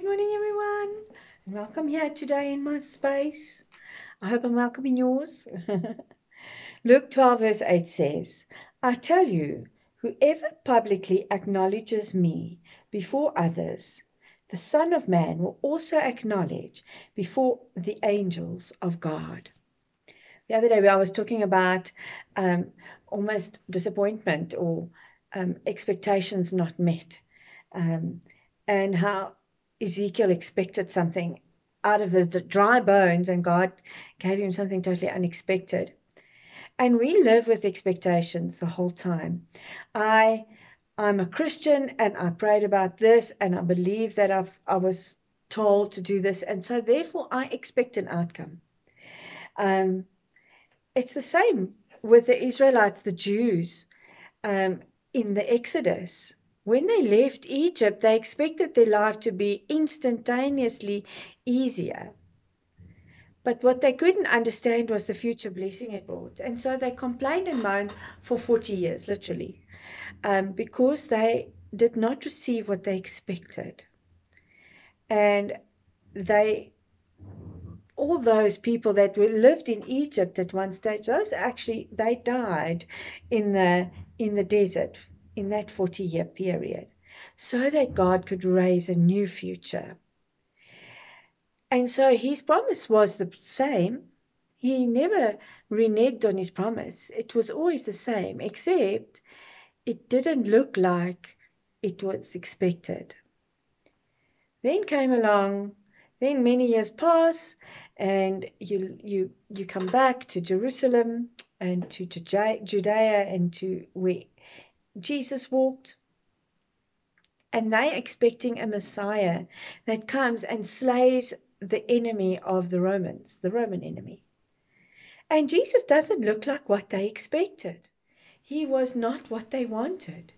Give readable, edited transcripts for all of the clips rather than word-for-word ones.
Good morning, everyone, and welcome here today in my space. I hope I'm welcome in yours. Luke 12, verse 8 says, I tell you, whoever publicly acknowledges me before others, the Son of Man will also acknowledge before the angels of God. The other day, I was talking about almost disappointment or expectations not met, and how Ezekiel expected something out of the dry bones, and God gave him something totally unexpected. And we live with expectations the whole time. I'm a Christian, and I prayed about this, and I believe that I was told to do this, and so therefore I expect an outcome. It's the same with the Israelites, the Jews, in the Exodus. When they left Egypt, they expected their life to be instantaneously easier. But what they couldn't understand was the future blessing it brought. And so they complained and moaned for 40 years, literally, because they did not receive what they expected. And all those people that lived in Egypt at one stage, they died in the desert in that 40-year period, so that God could raise a new future. And so his promise was the same. He never reneged on his promise. It was always the same, except it didn't look like it was expected. Then many years pass, and you come back to Jerusalem and to Judea and to where Jesus walked, and they're expecting a Messiah that comes and slays the enemy of the Romans, the Roman enemy. And Jesus doesn't look like what they expected. He was not what they wanted.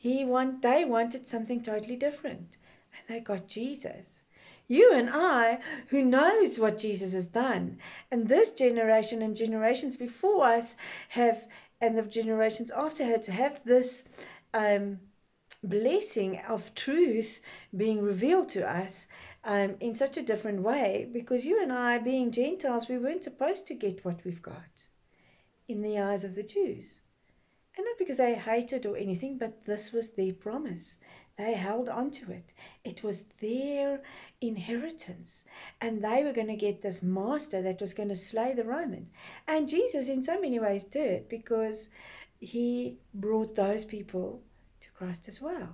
They wanted something totally different, and they got Jesus. You and I, who knows what Jesus has done, and this generation and generations before us have, and the generations after us have this blessing of truth being revealed to us in such a different way, because you and I, being Gentiles, we weren't supposed to get what we've got in the eyes of the Jews. And not because they hated or anything, but this was their promise. They held on to it. It was their inheritance. And they were going to get this master that was going to slay the Romans. And Jesus, in so many ways, did, because he brought those people to Christ as well.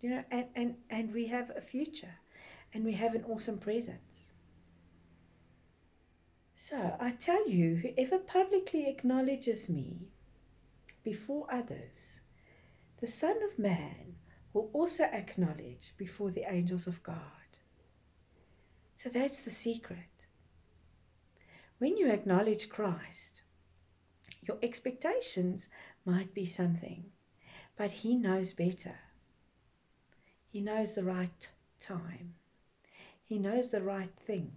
And we have a future, and we have an awesome presence. So I tell you, whoever publicly acknowledges me before others, the Son of Man will also acknowledge before the angels of God. So that's the secret. When you acknowledge Christ, your expectations might be something, but he knows better. He knows the right time. He knows the right thing.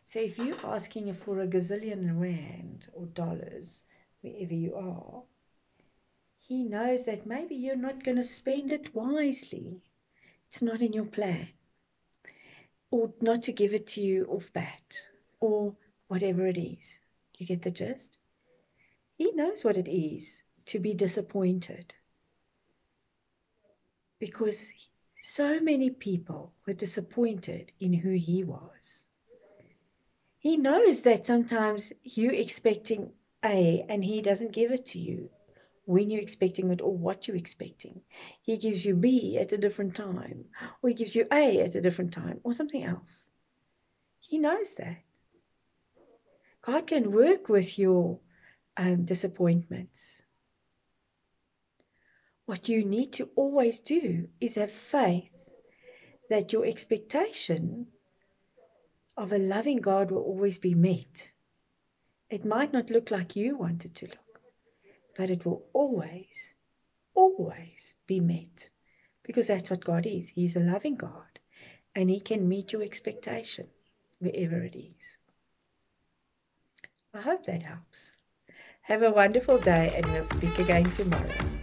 So if you're asking for a gazillion rand or dollars, wherever you are, he knows that maybe you're not going to spend it wisely. It's not in your plan. Or not to give it to you off bat, or whatever it is. You get the gist? He knows what it is to be disappointed, because so many people were disappointed in who he was. He knows that sometimes you're expecting A and he doesn't give it to you when you're expecting it or what you're expecting. He gives you B at a different time, or he gives you A at a different time, or something else. He knows that. God can work with your disappointments. What you need to always do is have faith that your expectation of a loving God will always be met. It might not look like you want it to look, but it will always, always be met, because that's what God is. He's a loving God, and he can meet your expectation wherever it is. I hope that helps. Have a wonderful day, and we'll speak again tomorrow.